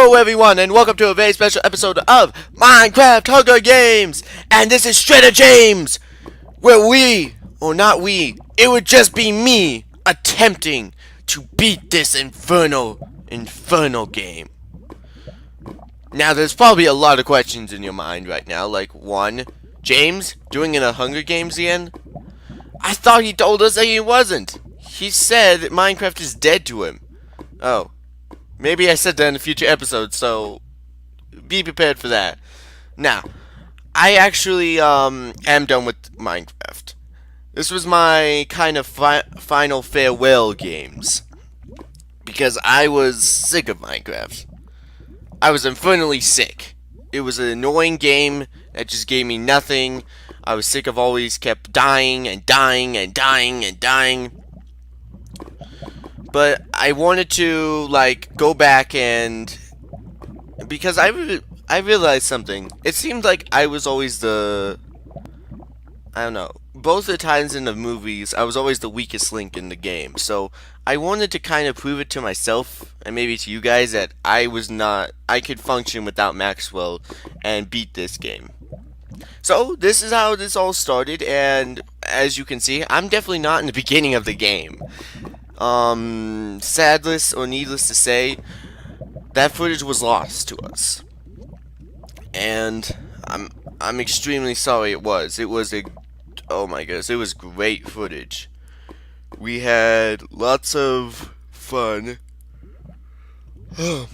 Hello everyone and welcome to a very special episode of Minecraft Hunger Games! And this is shrederjame, where it would just be me attempting to beat this infernal game. Now there's probably a lot of questions in your mind right now, like one, James doing in a Hunger Games again? I thought he told us that he wasn't. He said that Minecraft is dead to him. Oh. Maybe I said that in a future episode, so be prepared for that. Now, I actually am done with Minecraft. This was my kind of final farewell games. Because I was sick of Minecraft. I was infernally sick. It was an annoying game that just gave me nothing. I was sick of always kept dying and dying and dying and dying. But I wanted to, like, go back and... Because I realized something. It seemed like I was always the... I don't know. Both the times in the movies, I was always the weakest link in the game. So, I wanted to kind of prove it to myself, and maybe to you guys, that I could function without Maxwell and beat this game. So, this is how this all started, and as you can see, I'm definitely not in the beginning of the game. Sadless or needless to say, that footage was lost to us. And I'm extremely sorry it was. It was oh my goodness, it was great footage. We had lots of fun. Oh,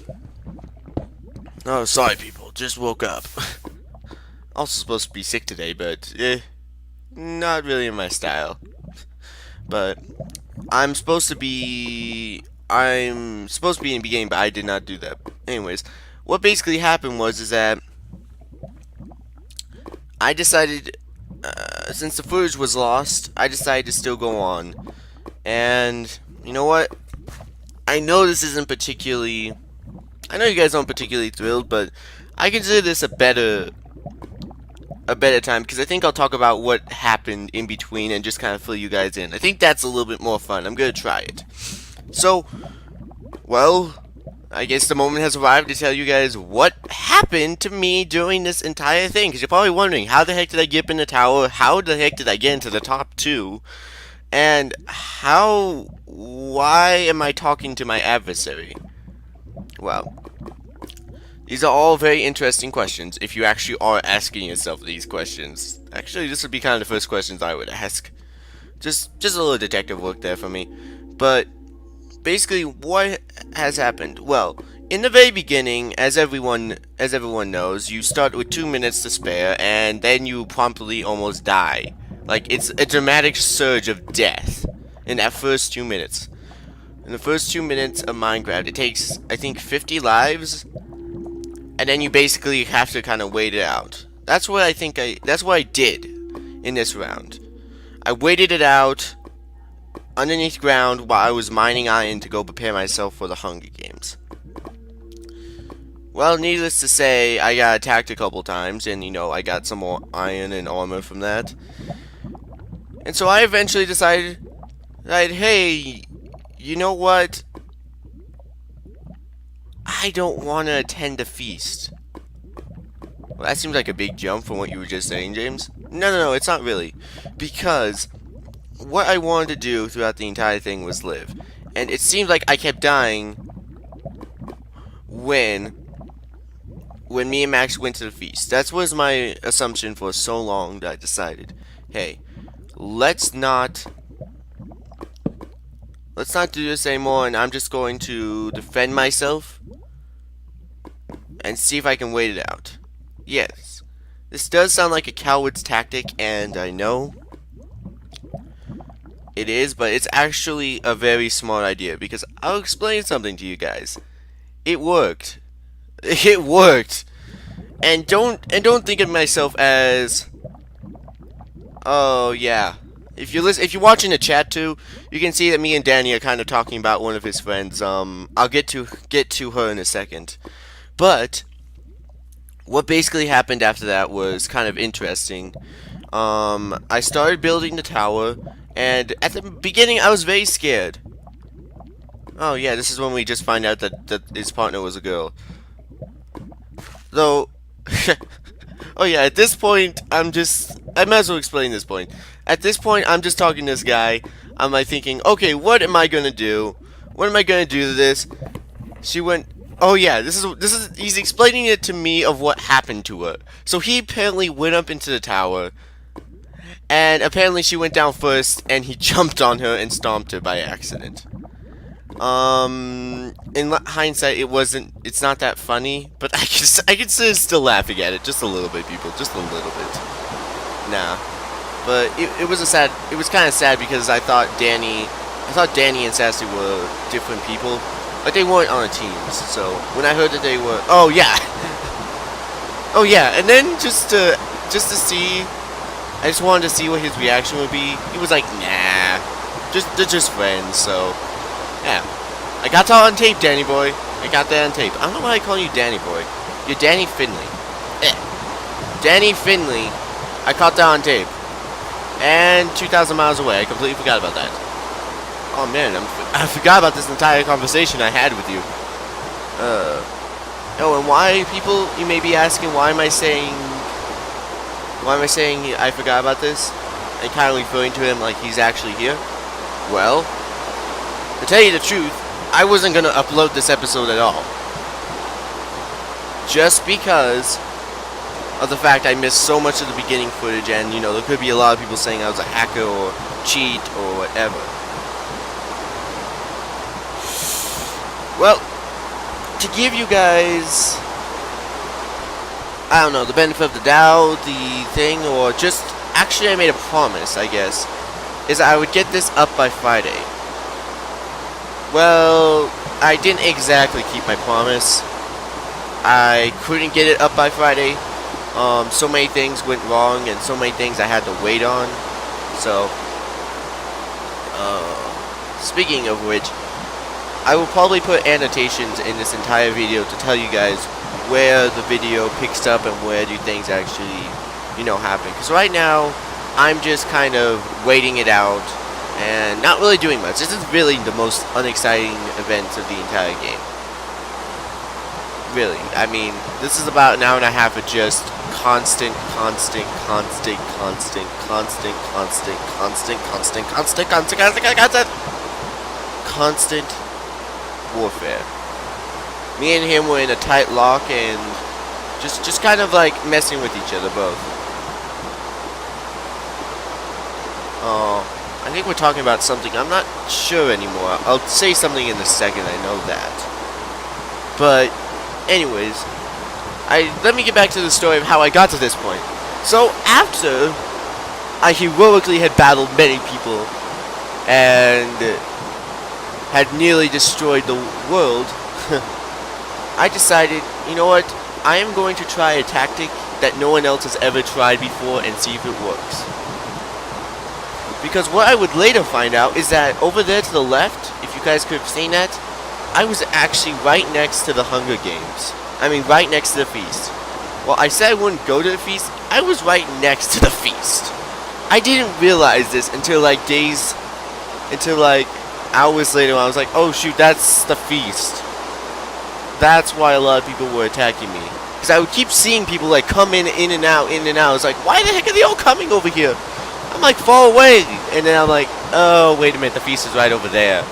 sorry people, just woke up. Also supposed to be sick today, but not really in my style. But I'm supposed to be in the beginning, but I did not do that. Anyways, what basically happened is that I decided, since the footage was lost, I decided to still go on. And you know what? I know this isn't particularly, I know you guys aren't particularly thrilled, but I consider this a better time, because I think I'll talk about what happened in between and just kind of fill you guys in. I think that's a little bit more fun. I'm gonna try it. So, well, I guess the moment has arrived to tell you guys what happened to me during this entire thing, because you're probably wondering, how the heck did I get up in the tower? How the heck did I get into the top 2? And why am I talking to my adversary? Well, these are all very interesting questions, if you actually are asking yourself these questions. Actually, this would be kind of the first questions I would ask. Just a little detective work there for me. But, basically, what has happened? Well, in the very beginning, as everyone knows, you start with 2 minutes to spare, and then you promptly almost die. Like, it's a dramatic surge of death in that first 2 minutes. In the first 2 minutes of Minecraft, it takes, I think, 50 lives. And then you basically have to kind of wait it out. That's what I did in this round. I waited it out underneath ground while I was mining iron to go prepare myself for the Hunger Games. Well, needless to say, I got attacked a couple times, and you know, I got some more iron and armor from that. And so I eventually decided that, hey, you know what? I don't want to attend a feast. Well, that seems like a big jump from what you were just saying, James. No, it's not really. Because what I wanted to do throughout the entire thing was live. And it seemed like I kept dying when me and Max went to the feast. That was my assumption for so long that I decided, hey, let's not do this anymore, and I'm just going to defend myself and see if I can wait it out. Yes, this does sound like a coward's tactic, and I know it is, but it's actually a very smart idea, because I'll explain something to you guys. It worked. It worked. And don't think of myself as, oh yeah. If you're watching the chat too, you can see that me and Danny are kind of talking about one of his friends. I'll get to her in a second. But what basically happened after that was kind of interesting. I started building the tower, and at the beginning I was very scared. Oh yeah, this is when we just find out that his partner was a girl. Though, oh yeah, at this point, I might as well explain this point. At this point, I'm just talking to this guy. I'm like thinking, okay, what am I gonna do? What am I gonna do to this? She went, oh yeah, he's explaining it to me of what happened to her. So he apparently went up into the tower, and apparently she went down first, and he jumped on her and stomped her by accident. In hindsight, it's not that funny, but I can still laughing at it, just a little bit, people, just a little bit. Nah, but it was kind of sad because I thought Danny and Sassy were different people, but they weren't on a team. So when I heard that they were, oh yeah, oh yeah, and then just to see, I just wanted to see what his reaction would be. He was like, nah, they're just friends, so. Yeah, I got that on tape, Danny boy. I got that on tape. I don't know why I call you Danny boy. You're Danny Finley. Danny Finley. I caught that on tape. And 2,000 miles away. I completely forgot about that. Oh man, I forgot about this entire conversation I had with you. Oh, and why, people? You may be asking, why am I saying I forgot about this? And kind of referring to him like he's actually here. Well. To tell you the truth, I wasn't going to upload this episode at all. Just because of the fact I missed so much of the beginning footage, and, you know, there could be a lot of people saying I was a hacker or cheat or whatever. Well, to give you guys, I don't know, the benefit of the doubt, the thing, or just, actually I made a promise, I guess, is I would get this up by Friday. Well, I didn't exactly keep my promise. I couldn't get it up by Friday. So many things went wrong, and so many things I had to wait on. So, speaking of which, I will probably put annotations in this entire video to tell you guys where the video picks up and where do things actually, you know, happen. Because right now, I'm just kind of waiting it out. And not really doing much. This is really the most unexciting event of the entire game. Really. I mean, this is about an hour and a half of just constant warfare. Me and him were in a tight lock and just kind of like messing with each other both. I think we're talking about something. I'm not sure anymore. I'll say something in a second. I know that. But, anyways, let me get back to the story of how I got to this point. So, after I heroically had battled many people and had nearly destroyed the world, I decided, you know what? I am going to try a tactic that no one else has ever tried before and see if it works. Because what I would later find out is that over there to the left, if you guys could have seen that, I was actually right next to the Hunger Games. I mean, right next to the feast. Well, I said I wouldn't go to the feast. I was right next to the feast. I didn't realize this until like hours later when I was like, oh shoot, that's the feast. That's why a lot of people were attacking me. Because I would keep seeing people like come in and out. It's like, why the heck are they all coming over here? I'm like, far away. And then I'm like, oh, wait a minute, the feast is right over there.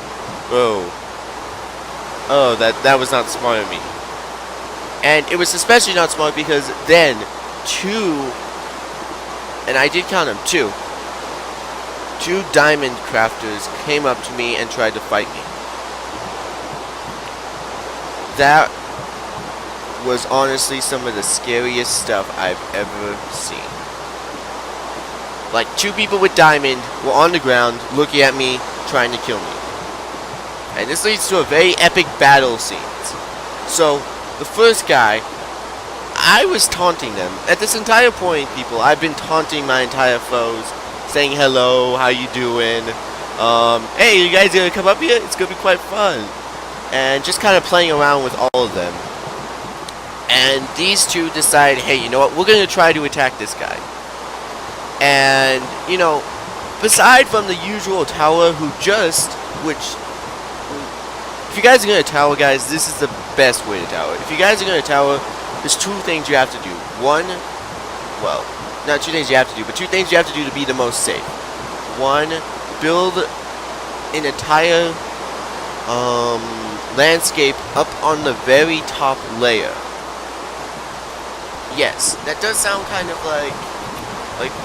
Whoa. Oh, that was not smart of me. And it was especially not smart because then and I did count them, two diamond crafters came up to me and tried to fight me. That was honestly some of the scariest stuff I've ever seen. Like, two people with diamond were on the ground looking at me, trying to kill me. And this leads to a very epic battle scene. So, the first guy, I was taunting them. At this entire point, people, I've been taunting my entire foes, saying hello, how you doing? Hey, you guys gonna come up here? It's gonna be quite fun. And just kind of playing around with all of them. And these two decide, hey, you know what? We're gonna try to attack this guy. And, you know, beside from the usual tower if you guys are going to tower, guys, this is the best way to tower. If you guys are going to tower, there's two things you have to do. One, well, not two things you have to do, but two things you have to do to be the most safe. One, build an entire landscape up on the very top layer. Yes, that does sound kind of like,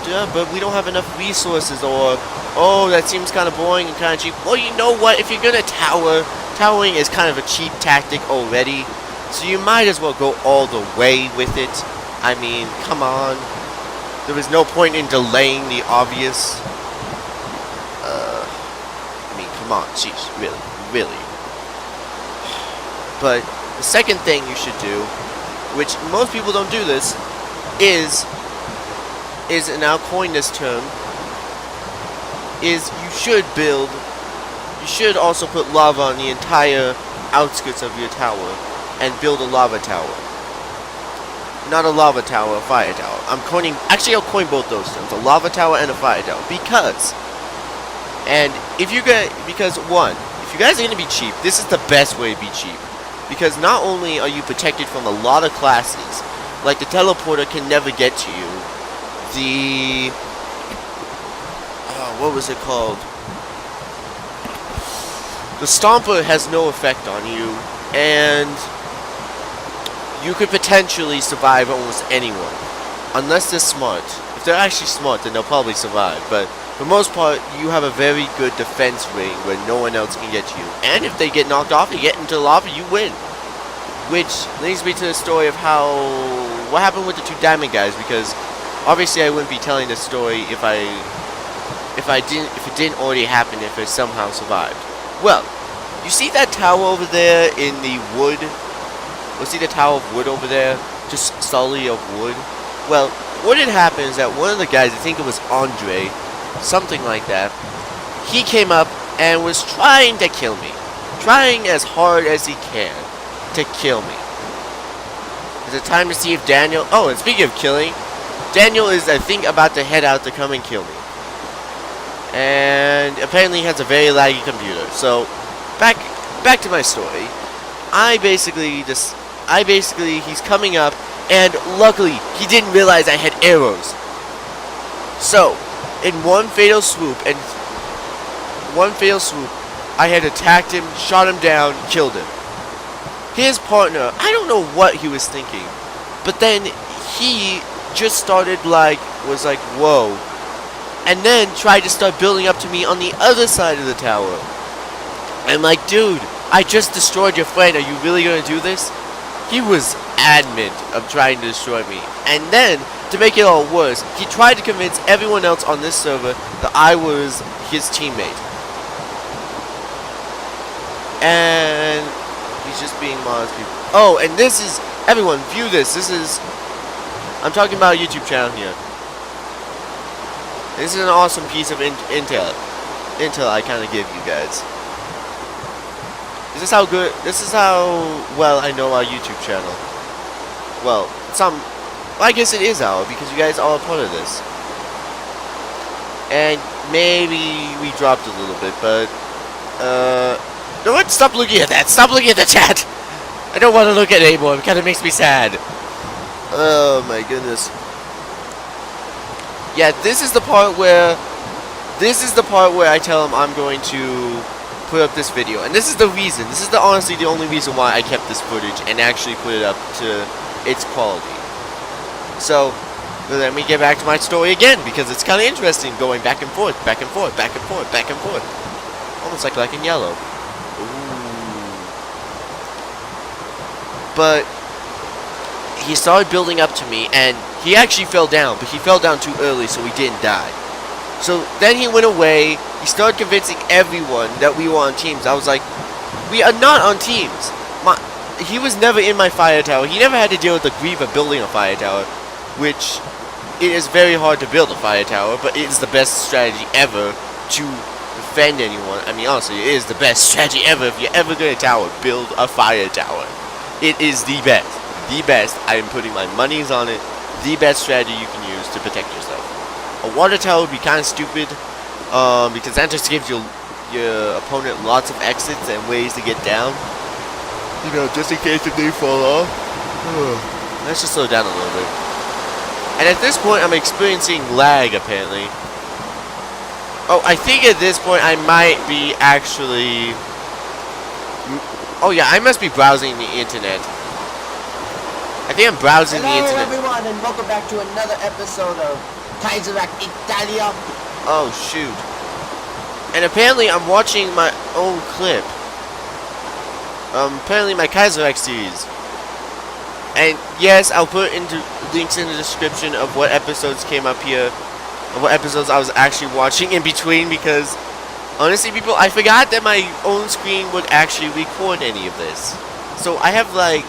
duh, but we don't have enough resources, or, oh, that seems kind of boring and kind of cheap. Well, you know what? If you're gonna towering is kind of a cheap tactic already, so you might as well go all the way with it. I mean, come on. There was no point in delaying the obvious. I mean, come on, jeez, really. But the second thing you should do, which most people don't do this, is, and I'll coin this term, is you should also put lava on the entire outskirts of your tower and build a lava tower. Not a lava tower, a fire tower. Actually I'll coin both those terms, a lava tower and a fire tower, because if you guys are gonna be cheap, this is the best way to be cheap. Because not only are you protected from a lot of classes, like the teleporter can never get to you, what was it called? The Stomper has no effect on you, and you could potentially survive almost anyone. Unless they're smart. If they're actually smart, then they'll probably survive, but for the most part, you have a very good defense ring where no one else can get to you. And if they get knocked off and get into the lava, you win. Which leads me to the story of what happened with the two diamond guys, because obviously I wouldn't be telling this story if it didn't already happen, if it somehow survived. Well, you see that tower over there in the wood? You see the tower of wood over there? Just solely of wood? Well, what had happened is that one of the guys, I think it was Andre, something like that, he came up and was trying to kill me. Trying as hard as he can to kill me. Is it time to see if Daniel... Oh, and speaking of killing, Daniel is, I think, about to head out to come and kill me. And apparently he has a very laggy computer. So, back to my story. He's coming up, and luckily, he didn't realize I had arrows. So, in one fatal swoop, I had attacked him, shot him down, killed him. His partner, I don't know what he was thinking, but then he just started was like, whoa, and then tried to start building up to me on the other side of the tower. I'm like, dude, I just destroyed your friend, are you really gonna do this? He was adamant of trying to destroy me, and then, to make it all worse, he tried to convince everyone else on this server that I was his teammate. And he's just being modest people. Oh, and this is, everyone, view this. I'm talking about a YouTube channel here. This is an awesome piece of intel I kind of give you guys. This is how well I know our YouTube channel. Well, I guess it is our, because you guys are a part of this. And maybe we dropped a little bit, but, no, what? Stop looking at that. Stop looking at the chat. I don't want to look at it anymore. It kind of makes me sad. Oh, my goodness. Yeah, this is the part where I tell him I'm going to put up this video. And this is the reason. This is honestly the only reason why I kept this footage and actually put it up to its quality. So, let me get back to my story again, because it's kind of interesting going back and forth, back and forth, back and forth, back and forth. Almost like black and yellow. But he started building up to me, and he actually fell down, but he fell down too early, so he didn't die. So then he went away. He started convincing everyone that we were on teams. I was like, we are not on teams. He was never in my fire tower. He never had to deal with the grief of building a fire tower, which it is very hard to build a fire tower, but it is the best strategy ever to defend anyone. I mean, honestly, it is the best strategy ever. If you're ever going to tower, build a fire tower. It is the best. The best. I am putting my monies on it. The best strategy you can use to protect yourself. A water tower would be kind of stupid, because that just gives your opponent lots of exits and ways to get down. You know, just in case if they fall off. Let's just slow down a little bit. And at this point, I'm experiencing lag, apparently. Oh, I think at this point, I might be actually... Oh yeah, I must be browsing the internet. I think I'm browsing the internet. Hello everyone, and welcome back to another episode of Kaiserac Italia. Oh shoot. And apparently I'm watching my own clip. Apparently my Kaiserac series. And yes, I'll put into links in the description of what episodes came up here. Of what episodes I was actually watching in between, because honestly, people, I forgot that my own screen would actually record any of this. So I have, like,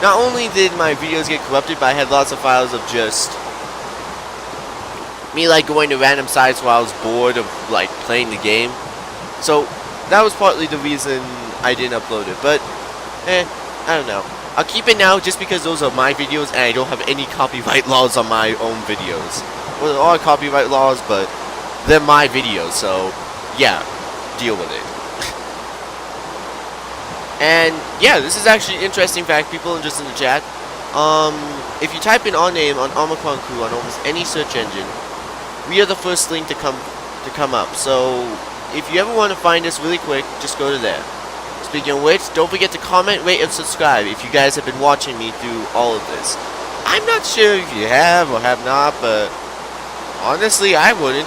not only did my videos get corrupted, but I had lots of files of just me, like, going to random sites while I was bored of, like, playing the game. So that was partly the reason I didn't upload it. But, I don't know. I'll keep it now just because those are my videos and I don't have any copyright laws on my own videos. Well, there are copyright laws, but they're my videos, so yeah, deal with it. And yeah, this is actually an interesting fact, people just in the chat. If you type in our name on Omicron Crew on almost any search engine, we are the first link to come up. So if you ever want to find us really quick, just go to there. Speaking of which, don't forget to comment, rate, and subscribe if you guys have been watching me through all of this. I'm not sure if you have or have not, but honestly, I wouldn't.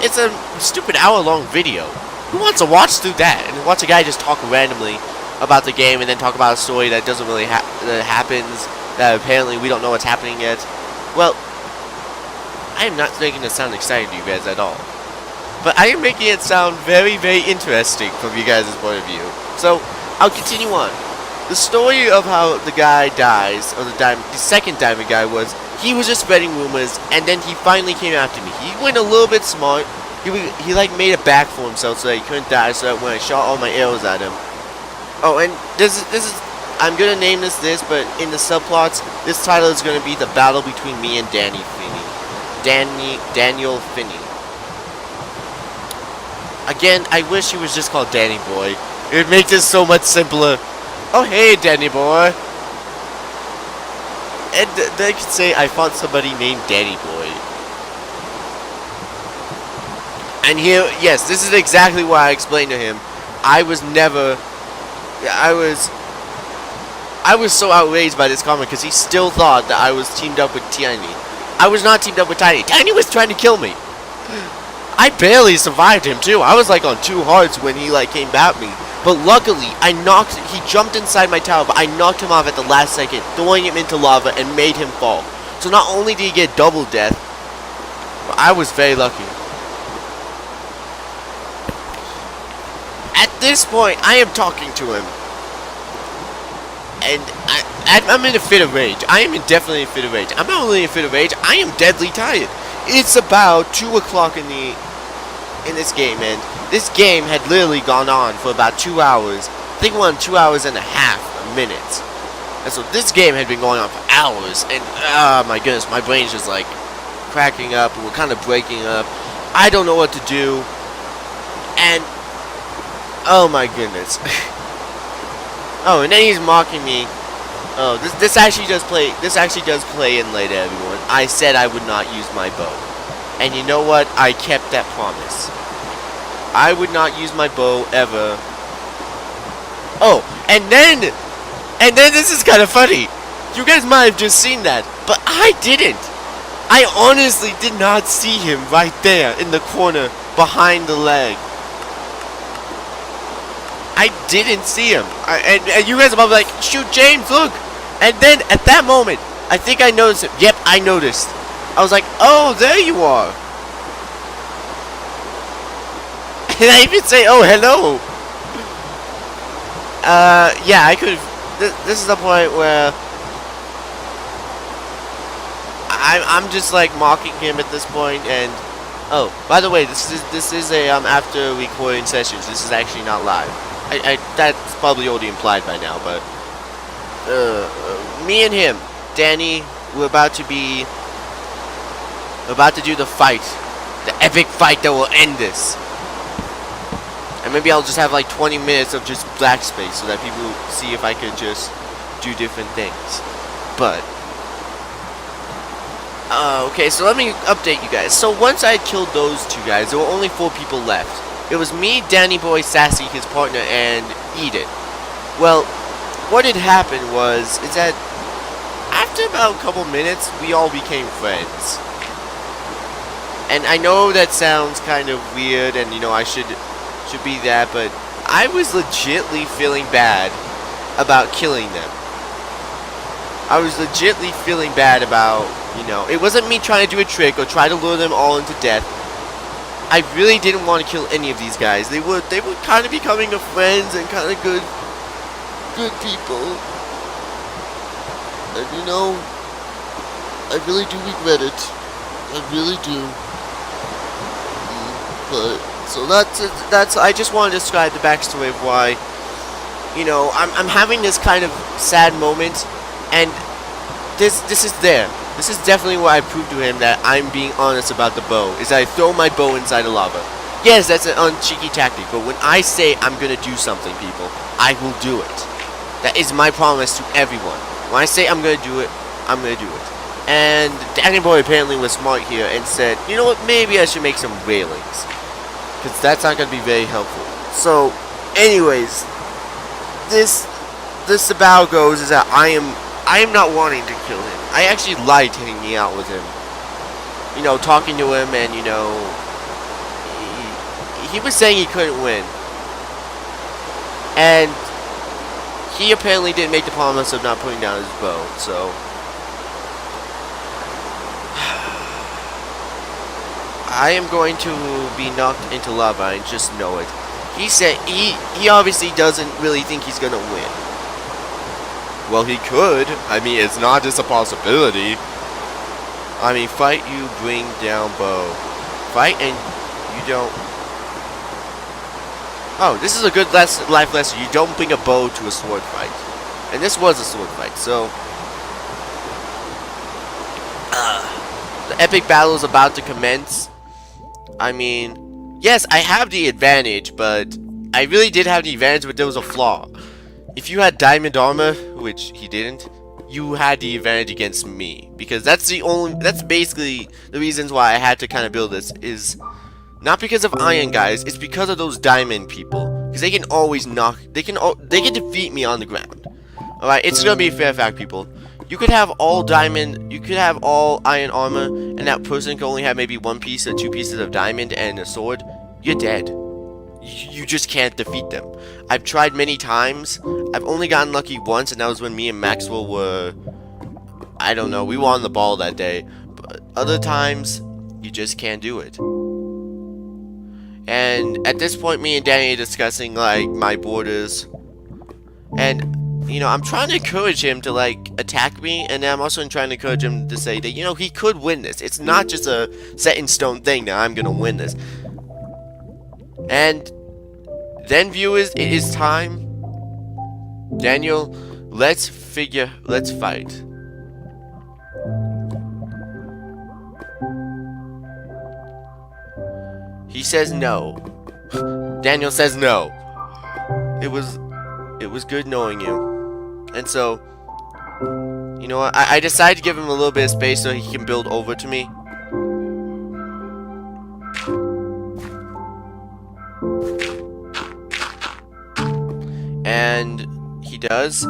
It's a stupid hour-long video. Who wants to watch through that and watch a guy just talk randomly about the game and then talk about a story that doesn't really that happens, that apparently we don't know what's happening yet? Well, I am not making it sound exciting to you guys at all. But I am making it sound very, very interesting from you guys' point of view. So, I'll continue on. The story of how the guy dies, or the second diamond guy, was he was just spreading rumors, and then he finally came after me. He went a little bit smart. He like made a back for himself so that he couldn't die, so that when I shot all my arrows at him. Oh, and this is I'm gonna name this, but in the subplots, this title is gonna be the battle between me and Daniel Finney. Again, I wish he was just called Danny Boy. It would make this so much simpler. Oh, hey, Danny Boy. And they could say I found somebody named Danny Boy. And here, yes, this is exactly why I explained to him. I was so outraged by this comment because he still thought that I was teamed up with Tiny. I was not teamed up with Tiny. Tiny was trying to kill me. I barely survived him too. I was like on 2 hearts when he like came at me. But luckily, he jumped inside my tower, but I knocked him off at the last second, throwing him into lava and made him fall. So not only did he get double death, but I was very lucky. At this point, I am talking to him. And I'm in a fit of rage. I am definitely in a fit of rage. I'm not only in a fit of rage, I am deadly tired. It's about 2 o'clock in this game, and this game had literally gone on for about 2 hours. I think we're on 2 hours and a half minutes. And so this game had been going on for hours, and oh my goodness, my brain's just like cracking up, and we're kind of breaking up. I don't know what to do, and oh my goodness. Oh, and then he's mocking me. Oh, this actually does play in later, everyone. I said I would not use my bow. And you know what? I kept that promise. I would not use my bow ever. Oh, and then this is kind of funny. You guys might have just seen that, but I didn't. I honestly did not see him right there in the corner behind the leg. I didn't see him. And you guys are probably like, shoot, James, look. And then, at that moment, I think I noticed him. Yep, I noticed. I was like, oh, there you are. And I even say, oh, hello. Yeah, I could have... This is the point where... I'm just, like, mocking him at this point, and... Oh, by the way, this is a, after recording sessions. This is actually not live. That's probably already implied by now, but... me and him, Danny, we're about to do the fight. The epic fight that will end this. And maybe I'll just have like 20 minutes of just black space so that people see if I could just do different things. But okay, so let me update you guys. So once I had killed those two guys, there were only 4 people left. It was me, Danny Boy, Sassy, his partner, and Edith. Well, what had happened is that after about a couple minutes, we all became friends. And I know that sounds kind of weird, and you know I should be that, but I was legitly feeling bad about killing them. I was legitly feeling bad about, you know, it wasn't me trying to do a trick or try to lure them all into death. I really didn't want to kill any of these guys. They were kind of becoming friends and kind of good people. And you know, I really do regret it. I really do. But so that's I just want to describe the backstory of why, you know, I'm having this kind of sad moment, and this is there. This is definitely where I prove to him that I'm being honest about the bow. Is I throw my bow inside the lava. Yes, that's an uncheeky tactic, but when I say I'm gonna do something, people, I will do it. That is my promise to everyone. When I say I'm gonna do it, I'm gonna do it. And Danny Boy apparently was smart here and said, you know what, maybe I should make some railings, because that's not gonna be very helpful. So, anyways, this about goes is that I am not wanting to kill him. I actually liked hanging out with him. You know, talking to him, and you know, he was saying he couldn't win. And he apparently didn't make the promise of not putting down his bow, so I am going to be knocked into lava, and just know it. He said he obviously doesn't really think he's gonna win. Well, he could. I mean, it's not just a possibility. I mean, fight, you bring down bow. Fight and you don't. Oh, this is a good life lesson. You don't bring a bow to a sword fight. And this was a sword fight, so the epic battle is about to commence. I mean, yes, I have the advantage, but I really did have the advantage, but there was a flaw. If you had diamond armor, which he didn't, you had the advantage against me, because that's basically the reasons why I had to kind of build this, is not because of iron guys, it's because of those diamond people, because they can always they can defeat me on the ground. Alright, it's gonna be a fair fact, people. You could have all diamond, you could have all iron armor, and that person can only have maybe 1 piece or 2 pieces of diamond and a sword. You're dead. You just can't defeat them. I've tried many times. I've only gotten lucky once, and that was when me and Maxwell were, I don't know, we were on the ball that day. But other times, you just can't do it. And at this point, me and Danny are discussing, like, my borders. And, you know, I'm trying to encourage him to, like, attack me, and then I'm also trying to encourage him to say that, you know, he could win this. It's not just a set-in-stone thing that I'm gonna win this. And then, viewers, it is time. Daniel, let's fight. He says no. Daniel says no. It was good knowing you. And so, you know what, I decided to give him a little bit of space so he can build over to me. And he does.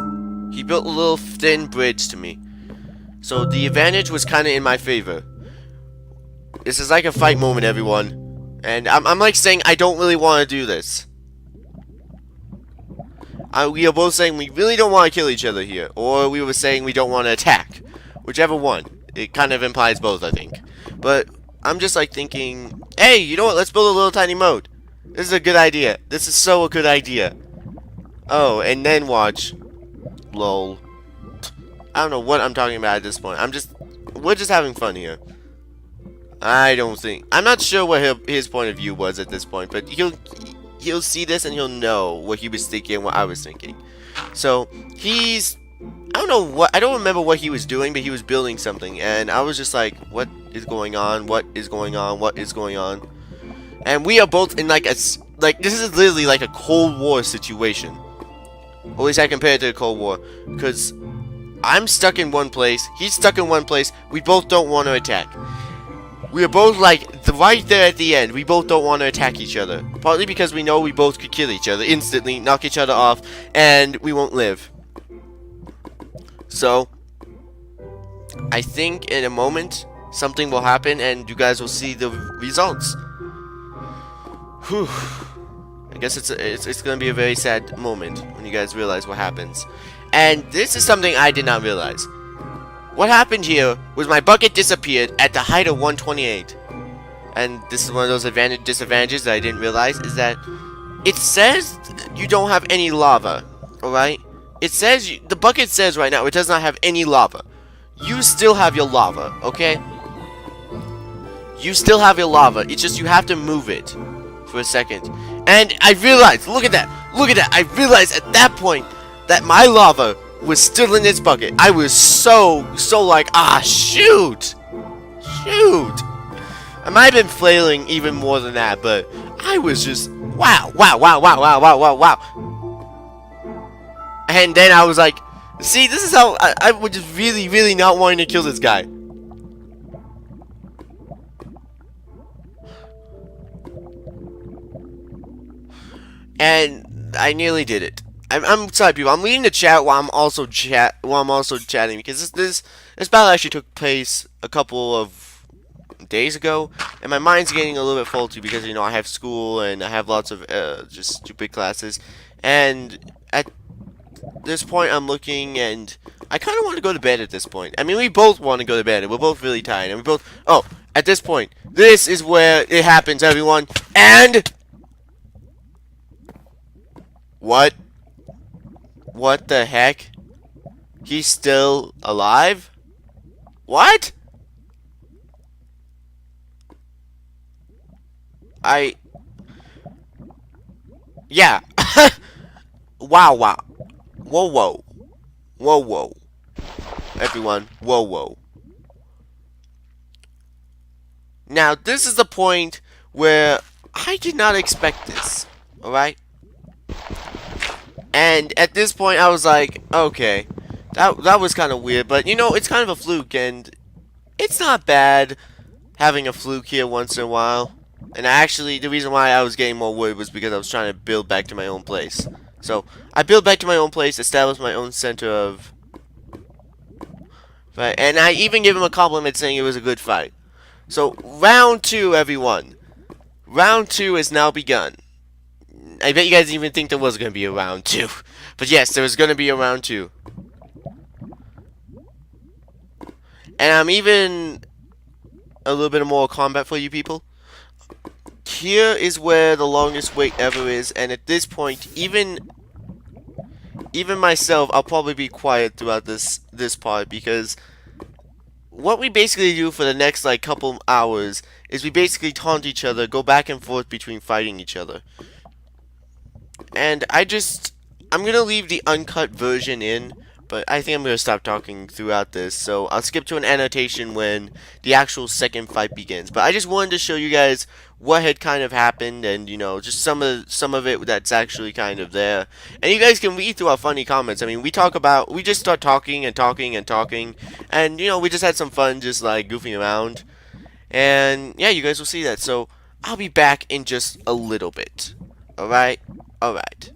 He built a little thin bridge to me. So the advantage was kind of in my favor. This is like a fight moment, everyone. And I'm like saying I don't really want to do this. We are both saying we really don't want to kill each other here. Or we were saying we don't want to attack. Whichever one. It kind of implies both, I think. But I'm just like thinking, hey, you know what? Let's build a little tiny moat. This is a good idea. This is so a good idea. Oh, and then watch. Lol. I don't know what I'm talking about at this point. We're just having fun here. I'm not sure what his point of view was at this point, but he'll see this and he'll know what he was thinking and what I was thinking. So, I don't remember what he was doing, but he was building something, and I was just like, what is going on? What is going on? What is going on? And we are both in this is literally like a Cold War situation. At least I compare it to the Cold War, because I'm stuck in one place. He's stuck in one place. We both don't want to attack. We are both like right there at the end. We both don't want to attack each other. Partly because we know we both could kill each other instantly, knock each other off, and we won't live. So, I think in a moment something will happen and you guys will see the results. Whew. I guess it's gonna be a very sad moment when you guys realize what happens. And this is something I did not realize. What happened here was my bucket disappeared at the height of 128. And this is one of those disadvantages that I didn't realize, is that it says you don't have any lava, alright? It says, the bucket says right now it does not have any lava. You still have your lava, okay? You still have your lava, it's just you have to move it for a second. And I realized, look at that, I realized at that point that my lava was still in its bucket. I was so like, shoot. I might have been flailing even more than that, but I was just, wow. And then I was like, see, this is how I was just really not wanting to kill this guy. And I nearly did it. I'm sorry, people. I'm reading the chat while I'm also chatting because this battle actually took place a couple of days ago, and my mind's getting a little bit faulty because I have school and I have lots of just stupid classes, and at this point I'm looking and I kind of want to go to bed at this point. I mean, we both want to go to bed and we're both really tired and we both. Oh, at this point, this is where it happens, everyone. And what? What the heck? He's still alive? What? Yeah. Wow. Whoa. Everyone, whoa. Now, this is the point where I did not expect this. Alright? And at this point, I was like, okay, that was kind of weird, but it's kind of a fluke, and it's not bad having a fluke here once in a while. And actually, the reason why I was getting more wood was because I was trying to build back to my own place. So, I built back to my own place, established my own center of... Right, and I even gave him a compliment saying it was a good fight. So, round 2, everyone. Round 2 has now begun. I bet you guys didn't even think there was going to be a round 2. But yes, there was going to be a round 2. And I'm even a little bit more combat for you people. Here is where the longest wait ever is. And at this point, even myself, I'll probably be quiet throughout this part. Because what we basically do for the next couple hours is we basically taunt each other, go back and forth between fighting each other. And I'm going to leave the uncut version in, but I think I'm going to stop talking throughout this. So I'll skip to an annotation when the actual second fight begins. But I just wanted to show you guys what had kind of happened and, just some of it that's actually kind of there. And you guys can read through our funny comments. I mean, we just start talking. And, we just had some fun just goofing around. And yeah, you guys will see that. So I'll be back in just a little bit. Alright? Alright.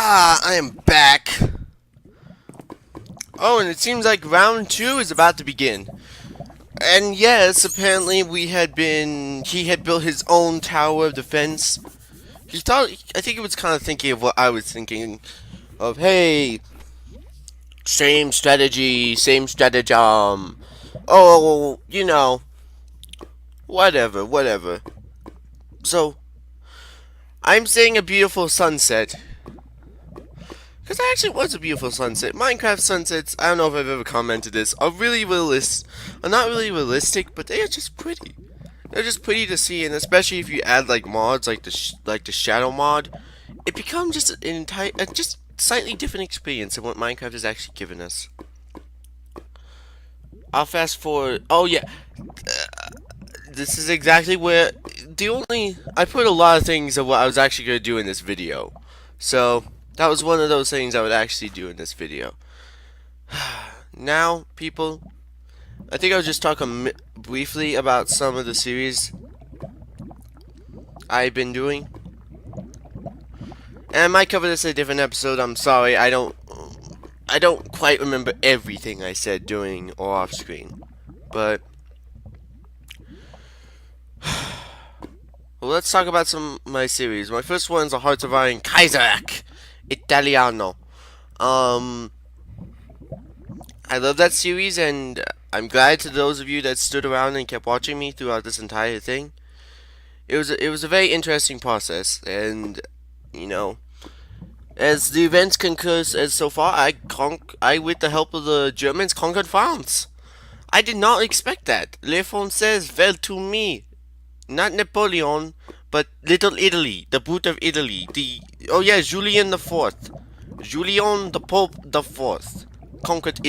I am back. Oh, and it seems like round 2 is about to begin. And yes, apparently he had built his own tower of defense. I think he was kind of thinking of what I was thinking of. Hey, same strategy, same stratagem. Oh, whatever. So, I'm saying a beautiful sunset. Because it actually was a beautiful sunset. Minecraft sunsets, I don't know if I've ever commented this, are really realistic. Are not really realistic, but they are just pretty. They're just pretty to see, and especially if you add like mods, like the shadow mod, it becomes just an entire, just slightly different experience than what Minecraft has actually given us. I'll fast forward. Oh yeah, this is exactly where I put a lot of things of what I was actually going to do in this video. So, that was one of those things I would actually do in this video. Now, people, I think I'll just talk briefly about some of the series I've been doing. And I might cover this in a different episode. I'm sorry, I don't quite remember everything I said during or off screen. But well, let's talk about some of my series. My first one is the Hearts of Iron Kaiserac Italiano. I love that series, and I'm glad to those of you that stood around and kept watching me throughout this entire thing. It was a very interesting process, and as the events concurs, as so far, I with the help of the Germans conquered France. I did not expect that. Les Français fell to me. Not Napoleon, but Little Italy, the boot of Italy. Julian the Fourth. Julian the Pope the Fourth conquered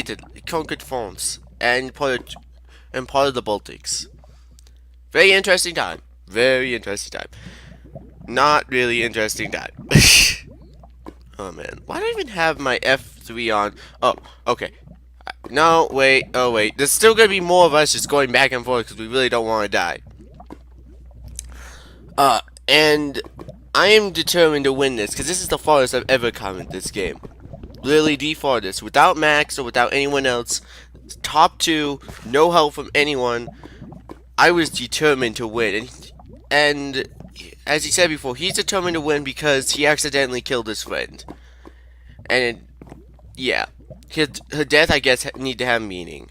France and part of the Baltics. Very interesting time. Very interesting time. Not really interesting time. Oh man, why do I even have my F3 on? Oh, okay. No, wait. Oh wait. There's still gonna be more of us just going back and forth because we really don't want to die. And I am determined to win this because this is the farthest I've ever come in this game. Literally the farthest, without Max or without anyone else. Top 2, no help from anyone. I was determined to win, and as he said before, he's determined to win because he accidentally killed his friend. And yeah, her death, I guess, need to have meaning.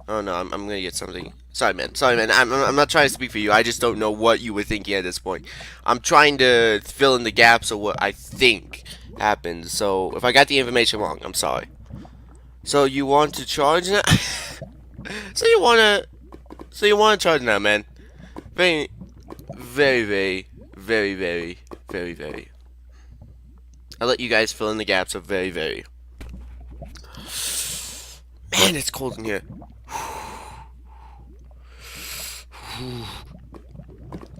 Oh no, I'm gonna get something. Sorry, man. I'm not trying to speak for you. I just don't know what you were thinking at this point. I'm trying to fill in the gaps of what I think happened. So if I got the information wrong, I'm sorry. So you want to charge now? So you wanna charge now, man? Very. I'll let you guys fill in the gaps of very. Man, it's cold in here.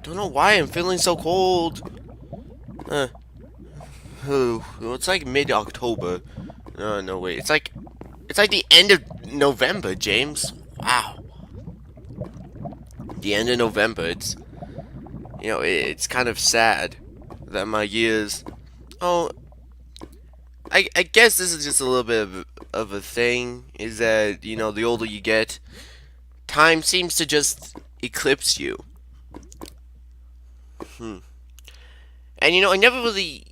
Don't know why I'm feeling so cold. It's like mid-October. No, wait. It's like the end of November, James. Wow. The end of November. It's it's kind of sad that my years. Oh, I guess this is just a little bit of a thing. Is that the older you get, time seems to just eclipse you. And I never really,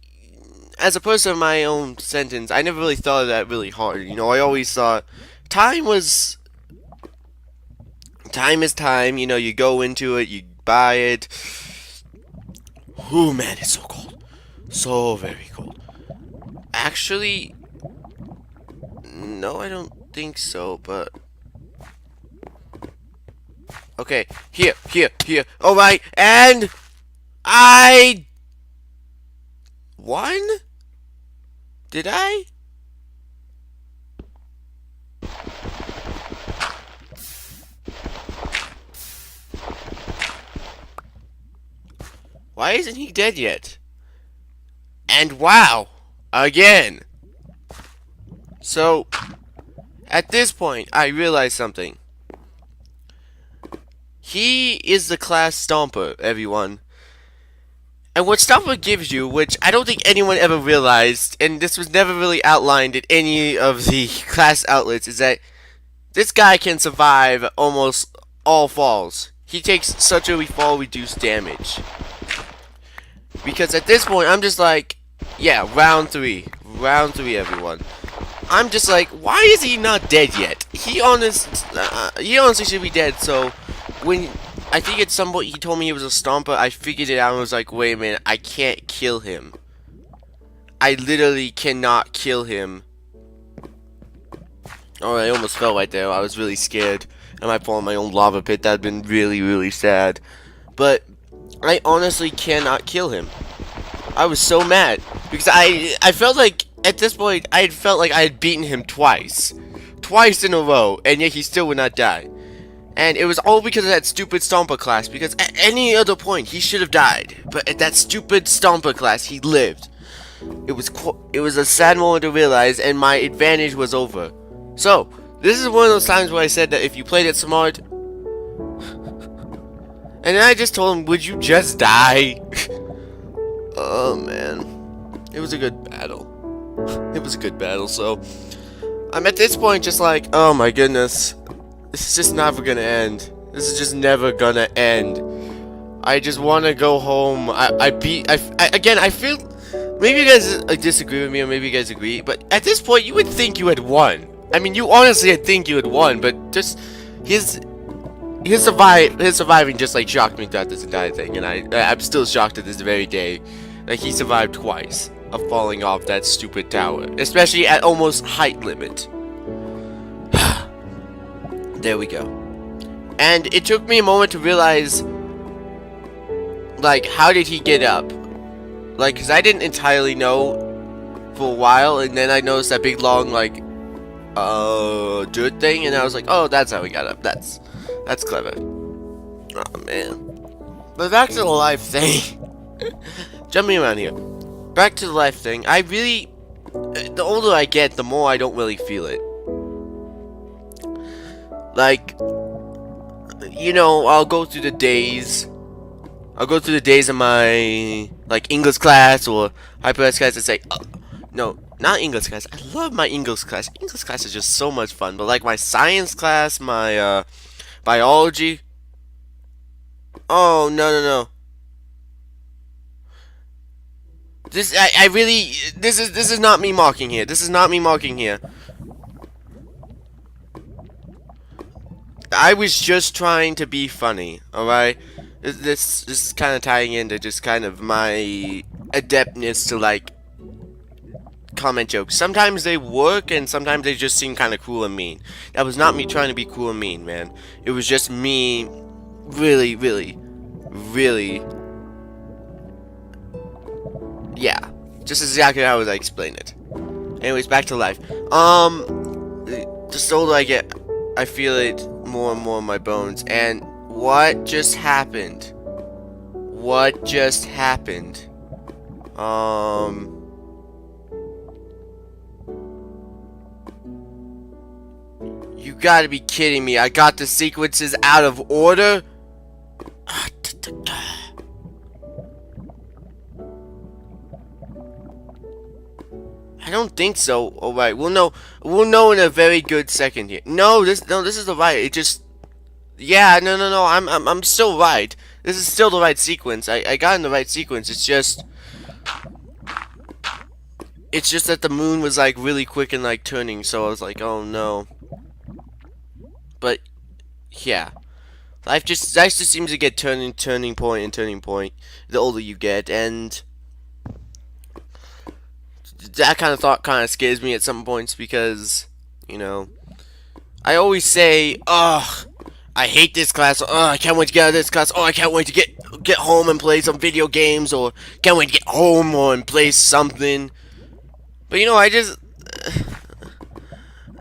as a person of my own sentence, I never really thought of that really hard. I always thought time is time. You go into it, you buy it. Ooh, man, it's so cold. So very cold. Actually, no, I don't think so, but okay, here. Alright, and I won? Did I? Why isn't he dead yet? And wow, again. So, at this point, I realized something. He is the class stomper, everyone. And what Stomper gives you, which I don't think anyone ever realized, and this was never really outlined in any of the class outlets, is that this guy can survive almost all falls. He takes such a fall reduced damage. Because at this point, I'm just like, yeah, round three. Round three, everyone. I'm just like, why is he not dead yet? He honestly should be dead, so when I think at some point he told me he was a stomper, I figured it out and was like, wait a minute, I can't kill him. I literally cannot kill him. Oh, I almost fell right there. I was really scared. I might fall in my own lava pit. That'd been really, really sad. But I honestly cannot kill him. I was so mad because I felt like at this point I had felt like I had beaten him twice in a row, and yet he still would not die. And it was all because of that stupid Stomper class, because at any other point he should have died, but at that stupid Stomper class he lived. It was a sad moment to realize, and my advantage was over. So this is one of those times where I said that if you played it smart, and then I just told him, would you just die? Oh man, it was a good battle. It was a good battle. So I'm at this point just like, oh my goodness, this is just never gonna end. This is just never gonna end. I just want to go home. Again, I feel maybe you guys disagree with me, or maybe you guys agree, but at this point you would think you had won. I mean, you honestly would think you had won, but just his surviving just like shocked me throughout this entire thing, and I'm still shocked to this very day that he survived twice of falling off that stupid tower, especially at almost height limit. There we go. And it took me a moment to realize, like, how did he get up? Like, because I didn't entirely know for a while, and then I noticed that big long, like, dirt thing, and I was like, oh, that's how he got up. That's clever. Oh, man. But back to the life thing. Jumping around here. Back to the life thing. I really, the older I get, the more I don't really feel it. Like, you know, I'll go through the days of my, like, English class or hyper class and say, no, not English class. I love my English class. English class is just so much fun. But, like, my science class, my, biology. Oh, no. This is not me mocking here. This is not me mocking here. I was just trying to be funny, alright? This is kind of tying into just kind of my adeptness to, like, comment jokes. Sometimes they work, and sometimes they just seem kind of cool and mean. That was not me trying to be cool and mean, man. It was just me really, yeah. Just exactly how I explain it. Anyways, back to life. Just the older I get, I feel it more and more in my bones. And what just happened? What just happened? You gotta be kidding me. I got the sequences out of order? I don't think so. Alright, we'll know in a very good second here. No, this is the right. It just, yeah, no. I'm still right. This is still the right sequence. I got in the right sequence. It's just that the moon was like really quick and like turning, so I was like, oh no. But yeah, life just seems to get turning point the older you get, and that kind of thought kind of scares me at some points because, you know, I always say, oh, I hate this class, oh, I can't wait to get out of this class, oh, I can't wait to get home and play some video games, or can't wait to get home and play something. But, you know, I just,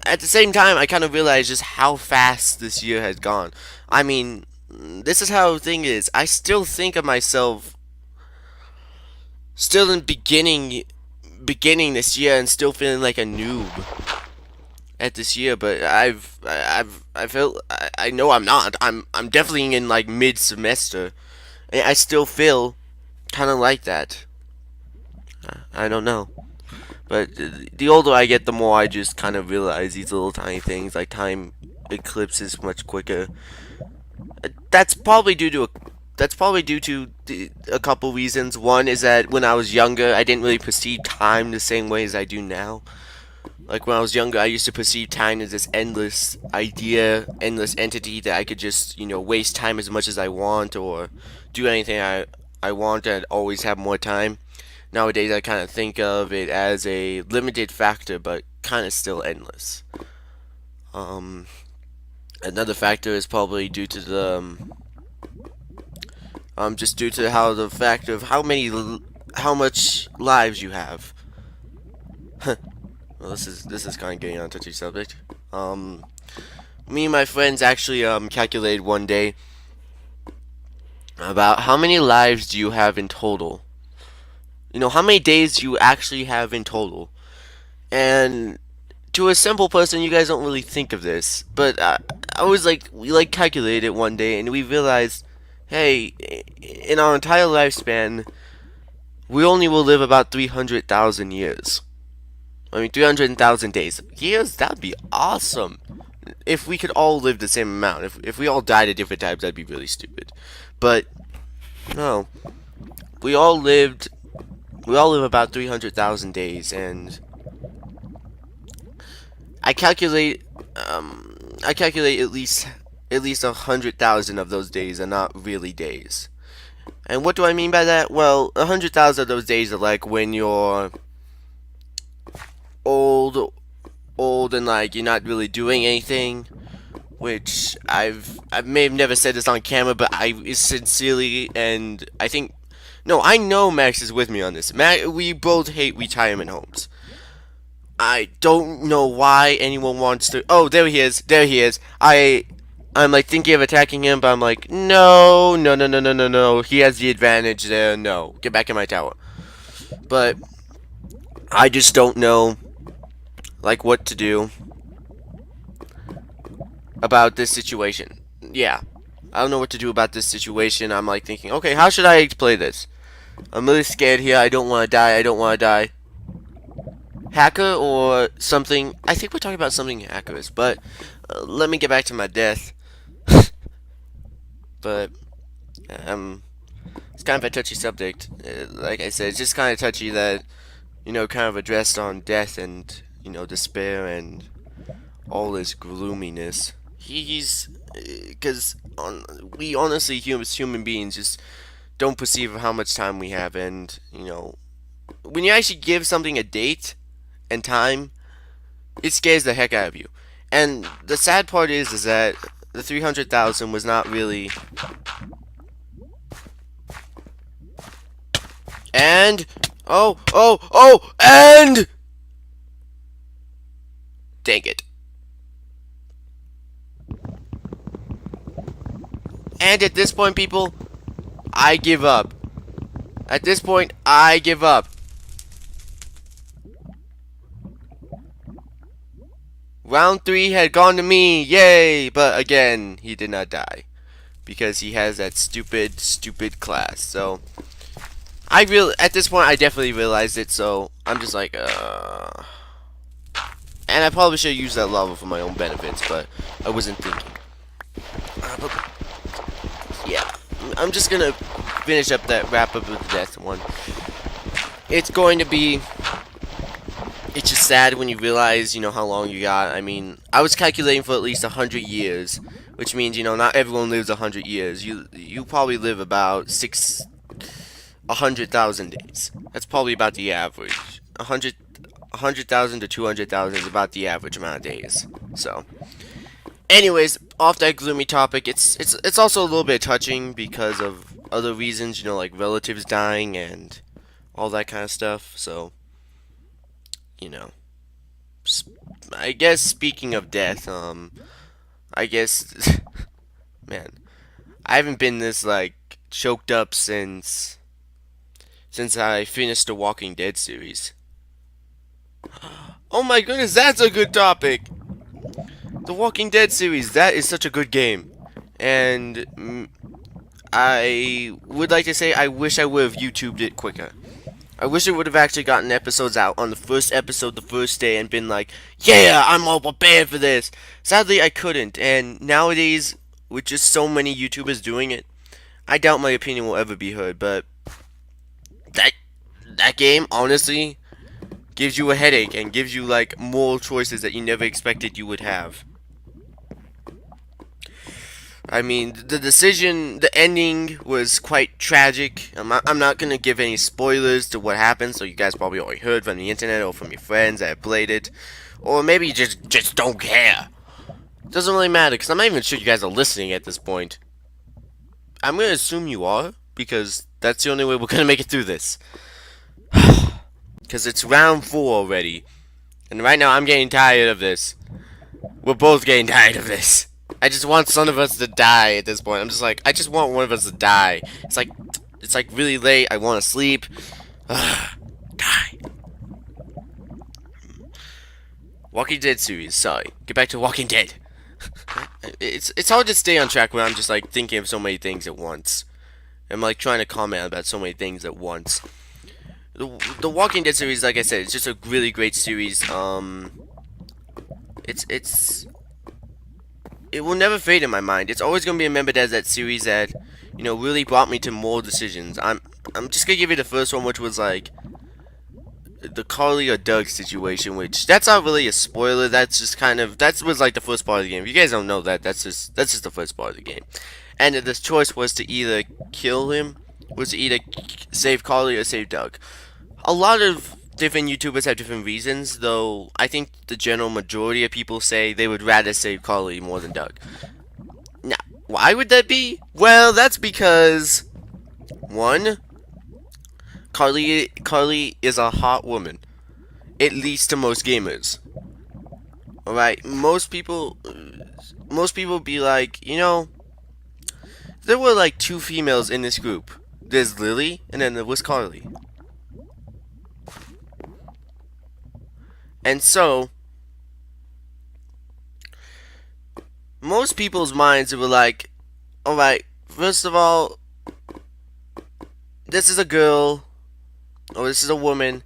at the same time, I kind of realize just how fast this year has gone. I mean, this is how the thing is. I still think of myself still in beginning this year and still feeling like a noob at this year, but I know I'm not. I'm definitely in like mid semester. I still feel kind of like that. I don't know. But the older I get, the more I just kind of realize these little tiny things, like time eclipses much quicker. That's probably due to a couple reasons. One is that when I was younger, I didn't really perceive time the same way as I do now. Like when I was younger, I used to perceive time as this endless idea, endless entity that I could just, waste time as much as I want or do anything I want and always have more time. Nowadays, I kind of think of it as a limited factor, but kind of still endless. Um, Another factor is probably due to just due to how the factor of how much lives you have. Well, this is kind of getting on a touchy subject. Me and my friends actually calculated one day about how many lives do you have in total. How many days do you actually have in total? And to a simple person, you guys don't really think of this, but I was like, we like calculated it one day, and we realized, hey, in our entire lifespan, we only will live about 300,000 years. I mean, 300,000 days. Years? That'd be awesome. If we could all live the same amount. If we all died at different times, that'd be really stupid. But, no. We all lived... We all live about 300,000 days, and... I calculate at least 100,000 of those days are not really days. And what do I mean by that? Well, 100,000 of those days are like when you're old and like you're not really doing anything, which I may have never said this on camera, but I sincerely and I think no, I know Max is with me on this. We both hate retirement homes. I don't know why anyone wants to. Oh, there he is. There he is. I'm like thinking of attacking him, but I'm like, no, no, no, no, no, no, no. He has the advantage there. No, get back in my tower. But I just don't know, like, what to do about this situation. Yeah, I don't know what to do about this situation. I'm like thinking, okay, how should I play this? I'm really scared here. I don't want to die. I don't want to die. Hacker or something. I think we're talking about something hackers, but let me get back to my death. But it's kind of a touchy subject. Like I said, it's just kind of touchy that kind of addressed on death and despair and all this gloominess. He's because we honestly human beings just don't perceive how much time we have, and when you actually give something a date and time, it scares the heck out of you. And the sad part is that the 300,000 was not really. And and dang it. And at this point, people, I give up. At this point, I give up. Round 3 had gone to me, yay! But again, he did not die. Because he has that stupid class. So, at this point, I definitely realized it, so I'm just like, And I probably should have used that lava for my own benefits, but I wasn't thinking. But yeah, I'm just gonna finish up that wrap up with the death one. It's going to be. It's just sad when you realize, how long you got. I mean, I was calculating for at least 100 years, which means, not everyone lives 100 years. You probably live about 100,000 days. That's probably about the average. 100,000 to 200,000 is about the average amount of days. So, anyways, off that gloomy topic, it's also a little bit touching because of other reasons, like relatives dying and all that kind of stuff. So, I guess speaking of death, I guess, man, I haven't been this like choked up since I finished the Walking Dead series. Oh my goodness, that's a good topic. The Walking Dead series, that is such a good game, and I would like to say I wish I would have YouTubed it quicker. I wish I would have actually gotten episodes out on the first episode the first day and been like, yeah, I'm all prepared for this. Sadly, I couldn't, and nowadays, with just so many YouTubers doing it, I doubt my opinion will ever be heard, but that that game, honestly, gives you a headache and gives you, like, more choices that you never expected you would have. I mean, the ending was quite tragic. I'm not gonna give any spoilers to what happened, so you guys probably already heard from the internet or from your friends that have played it, or maybe you just don't care. Doesn't really matter, because I'm not even sure you guys are listening at this point. I'm gonna assume you are, because that's the only way we're gonna make it through this. Because it's round 4 already, and right now I'm getting tired of this. We're both getting tired of this. I just want some of us to die at this point. I'm just like, I just want one of us to die. It's like really late. I want to sleep. Die. Walking Dead series. Sorry. Get back to Walking Dead. It's hard to stay on track when I'm just like thinking of so many things at once. I'm like trying to comment about so many things at once. The Walking Dead series, like I said, it's just a really great series. It will never fade in my mind. It's always gonna be remembered as that series that, you know, really brought me to more decisions. I'm just gonna give you the first one, which was like the Carly or Doug situation, which that's not really a spoiler. That's just kind of that was like the first part of the game. If you guys don't know that, that's just the first part of the game. And the choice was to either kill him, was to either save Carly or save Doug. A lot of different YouTubers have different reasons, though I think the general majority of people say they would rather save Carly more than Doug. Now, why would that be? Well, that's because, one, Carly is a hot woman, at least to most gamers. Alright, most people be like, you know, there were like 2 females in this group. There's Lily, and then there was Carly. And so, most people's minds were like, alright, first of all, this is a girl, or this is a woman,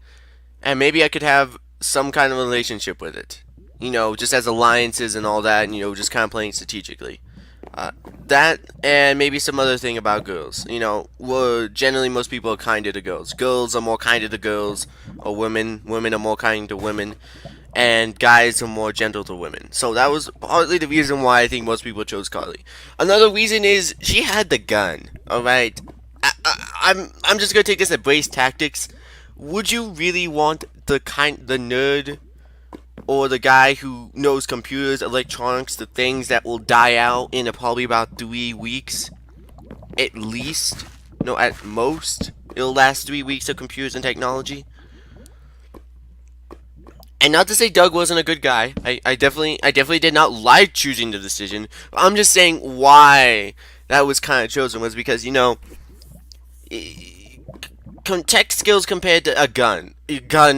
and maybe I could have some kind of relationship with it. You know, just as alliances and all that, and, you know, just kind of playing strategically. That, and maybe some other thing about girls. You know, well, generally most people are kinder to girls. Girls are more kinder to girls, or women are more kind to women, and guys are more gentle to women. So that was partly the reason why I think most people chose Carly. Another reason is she had the gun. All right, I'm just gonna take this at Brace Tactics. Would you really want the nerd or the guy who knows computers, electronics, the things that will die out in probably about 3 weeks? At least. No, at most. It'll last 3 weeks of computers and technology. And not to say Doug wasn't a good guy. I definitely did not like choosing the decision. I'm just saying why that was kind of chosen was because, you know, tech skills compared to a gun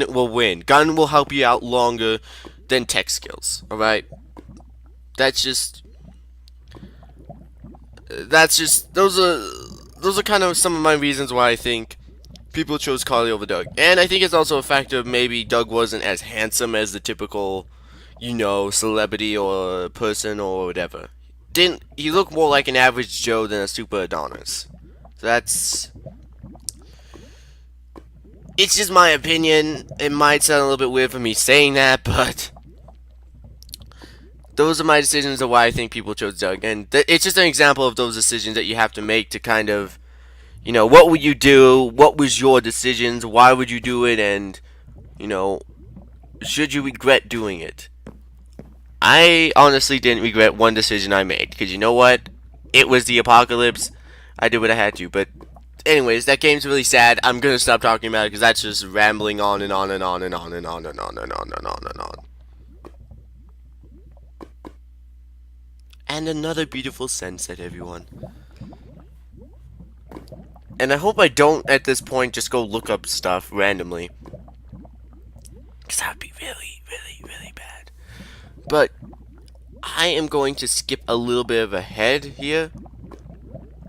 will win. Gun will help you out longer than tech skills. All right, that's just those are kind of some of my reasons why I think people chose Carly over Doug. And I think it's also a factor of maybe Doug wasn't as handsome as the typical, you know, celebrity or person or whatever. He looked more like an average Joe than a super Adonis. So it's just my opinion. It might sound a little bit weird for me saying that, but those are my decisions of why I think people chose Doug. And it's just an example of those decisions that you have to make to kind of, you know, what would you do? What was your decisions? Why would you do it? And, you know, should you regret doing it? I honestly didn't regret one decision I made. Because you know what? It was the apocalypse. I did what I had to. But anyways, that game's really sad. I'm going to stop talking about it because that's just rambling on and on and on and on and on and on and on and on and on. And another beautiful sunset, everyone. And I hope I don't, at this point, just go look up stuff randomly. Because that would be really, really, really bad. But I am going to skip a little bit of ahead here.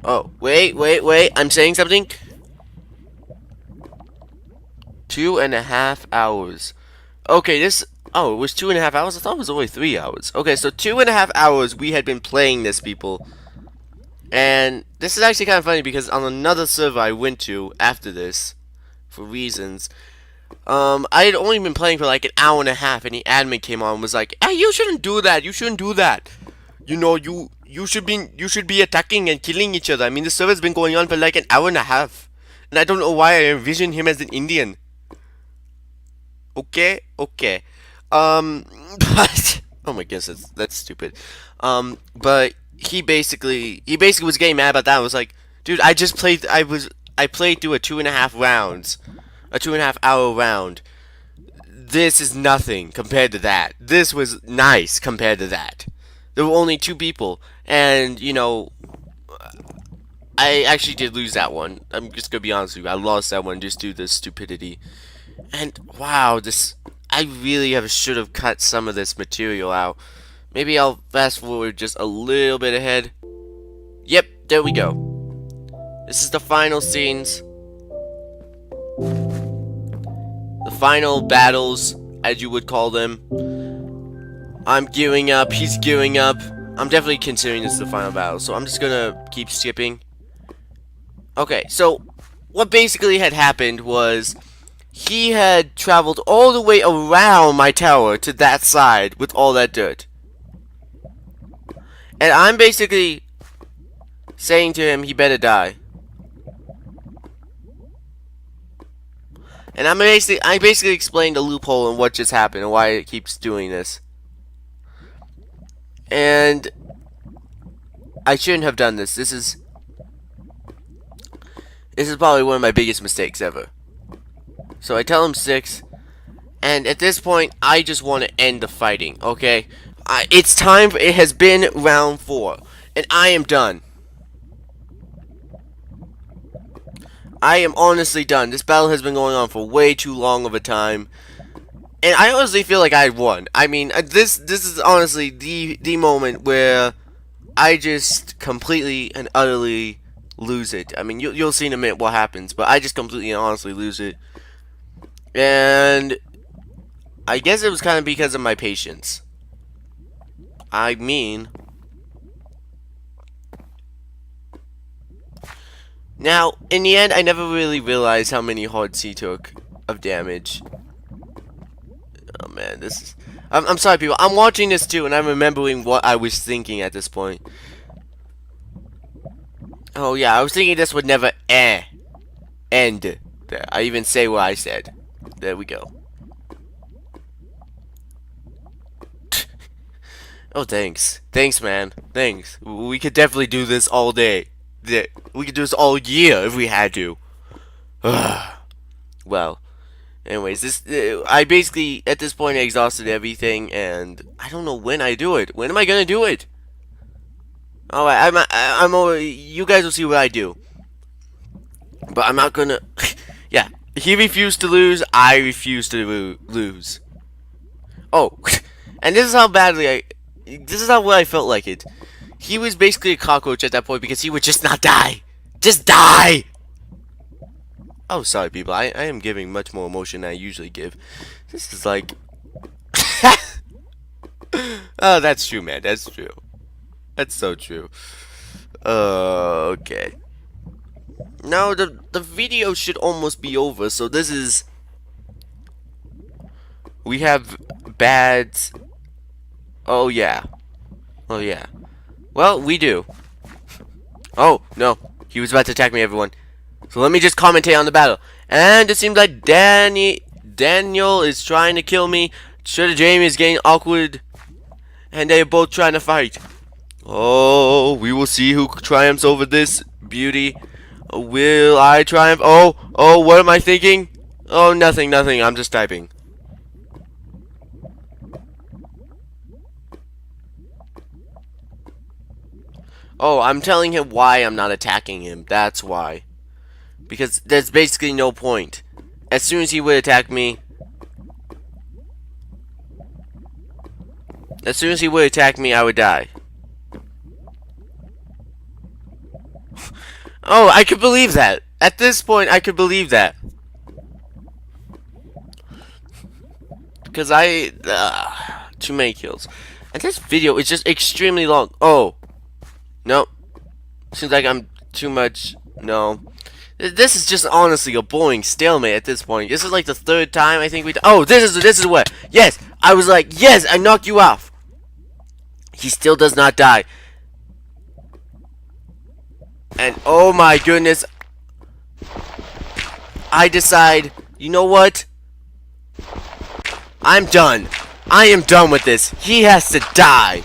Oh, wait. I'm saying something. 2.5 hours. Okay, this... Oh, it was 2.5 hours? I thought it was only 3 hours. Okay, so 2.5 hours we had been playing this, people. And this is actually kind of funny because on another server I went to after this, for reasons, I had only been playing for like an hour and a half, and the admin came on and was like, "Hey, you shouldn't do that. You shouldn't do that. You know, you should be attacking and killing each other. I mean, the server's been going on for like an hour and a half, and I don't know why I envision him as an Indian." Okay. But oh my goodness, that's stupid. But he basically was getting mad about that. I was like, dude, I played through a 2.5 hour round. This is nothing compared to that. This was nice compared to that. There were only 2 people, and you know, I actually did lose that one. I'm just gonna be honest with you. I lost that one just due to stupidity. And wow, I really should have cut some of this material out. Maybe I'll fast forward just a little bit ahead. Yep, there we go. This is the final scenes. The final battles, as you would call them. I'm gearing up, he's gearing up. I'm definitely considering this the final battle, so I'm just gonna keep skipping. Okay, so what basically had happened was he had traveled all the way around my tower to that side with all that dirt. And I'm basically saying to him he better die. And I basically explained the loophole and what just happened and why it keeps doing this. And I shouldn't have done this. This is probably one of my biggest mistakes ever. So I tell him 6, and at this point, I just want to end the fighting, okay? It's time, it has been round 4, and I am done. I am honestly done. This battle has been going on for way too long of a time, and I honestly feel like I won. I mean, this is honestly the moment where I just completely and utterly lose it. I mean, you'll see in a minute what happens, but I just completely and honestly lose it. And I guess it was kind of because of my patience. I mean, now, in the end, I never really realized how many hearts he took of damage. Oh man, this is... I'm sorry, people. I'm watching this too, and I'm remembering what I was thinking at this point. Oh yeah, I was thinking this would never end. There, I even say what I said. There we go. Oh, thanks. Thanks, man. Thanks. We could definitely do this all day. We could do this all year if we had to. Well, anyways, I basically, at this point, exhausted everything, and I don't know when I do it. When am I gonna do it? Alright, you guys will see what I do. But I'm not gonna... Yeah, he refused to lose, I refuse to lose. Oh, and this is how badly this is how well I felt like it. He was basically a cockroach at that point because he would just not die. Just die! Oh, sorry, people. I am giving much more emotion than I usually give. This is like... Oh, that's true, man. That's true. That's so true. Okay. Now, the video should almost be over, so this is... We have bad... Oh, yeah. Oh, yeah. Well, we do. Oh, no. He was about to attack me, everyone. So let me just commentate on the battle. And it seems like Daniel is trying to kill me. shrederjame is getting awkward. And they're both trying to fight. Oh, we will see who triumphs over this beauty. Will I triumph? Oh, what am I thinking? Oh, nothing. I'm just typing. Oh, I'm telling him why I'm not attacking him. That's why. Because there's basically no point. As soon as he would attack me... As soon as he would attack me, I would die. Oh, I could believe that. At this point, I could believe that. Because too many kills. And this video is just extremely long. Oh. No. Seems like I'm too much. No. This is just honestly a boring stalemate at this point. This is like the third time I think oh, this is what. Yes. I was like, yes, I knocked you off. He still does not die. And oh my goodness. I decide, you know what? I'm done. I am done with this. He has to die.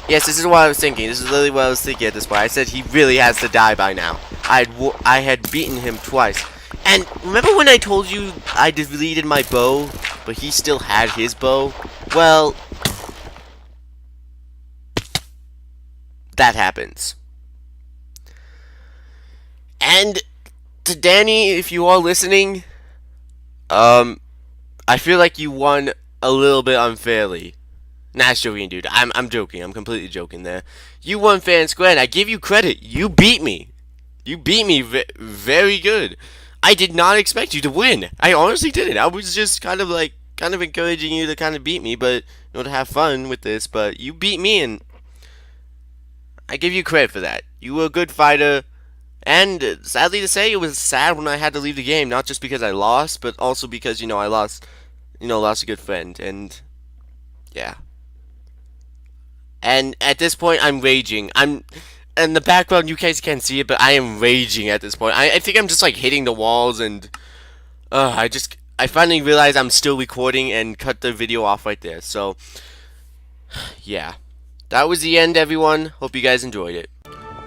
Yes, this is what I was thinking. This is literally what I was thinking at this point. I said he really has to die by now. I had beaten him twice. And remember when I told you I deleted my bow, but he still had his bow? Well, that happens. And to Danny, if you are listening, I feel like you won a little bit unfairly. Nah, it's joking, dude. I'm joking. I'm completely joking there. You won fair and square, and I give you credit. You beat me. You beat me very good. I did not expect you to win. I honestly didn't. I was just kind of encouraging you to kind of beat me, but to have fun with this. But you beat me, and I give you credit for that. You were a good fighter. And sadly to say, it was sad when I had to leave the game, not just because I lost, but also because, I lost a good friend, and yeah. And at this point, I'm raging. I'm in the background, you guys can't see it, but I am raging at this point. I think I'm just like hitting the walls, and I finally realized I'm still recording and cut the video off right there. So yeah, that was the end, everyone. Hope you guys enjoyed it.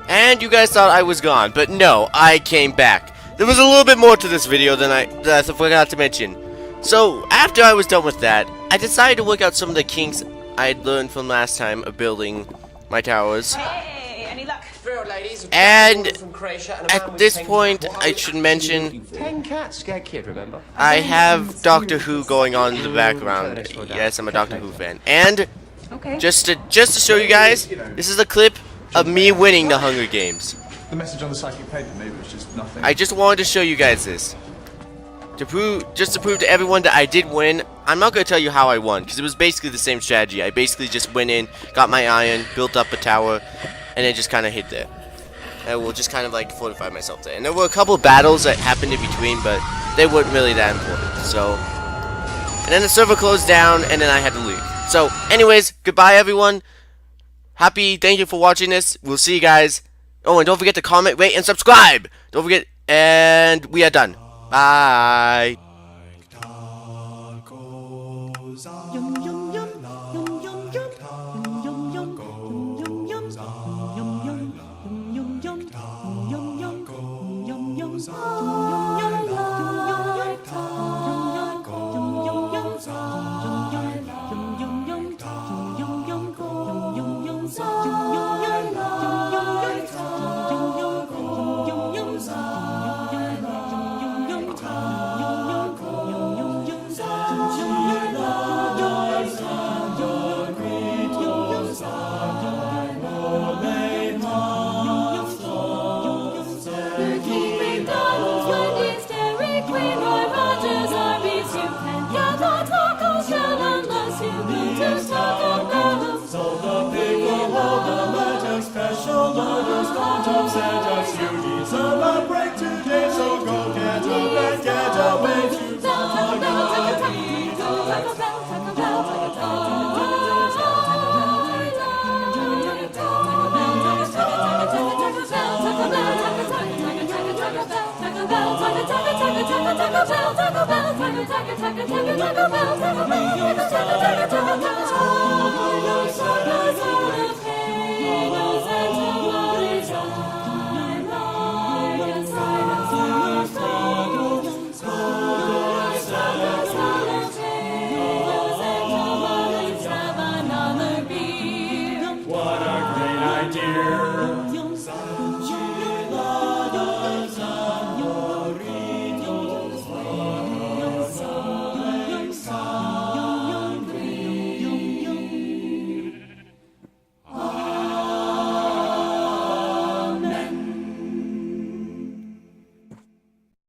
And you guys thought I was gone, but no, I came back. There was a little bit more to this video than that I forgot to mention. So, after I was done with that, I decided to work out some of the kinks I had learned from last time of building my towers. Hey, any luck? And at this point, I should mention 10 cats, scared kid, remember? I have Doctor Who going on in the background. Yes, I'm a Doctor Who fan. And just to show you guys, this is a clip of me winning the Hunger Games. The message on the psychic paper, maybe it was just nothing. I just wanted to show you guys this. To prove to everyone that I did win. I'm not going to tell you how I won, because it was basically the same strategy. I basically just went in, got my iron, built up a tower, and then just kind of hid there. I will just kind of like fortify myself there. And there were a couple of battles that happened in between, but they weren't really that important. So, and then the server closed down, and then I had to leave. So, anyways, goodbye everyone. Thank you for watching this. We'll see you guys. Oh, and don't forget to comment, rate, and subscribe. Don't forget, and we are done. Bye. You deserve a break today, so go get up and get away to What a great idea.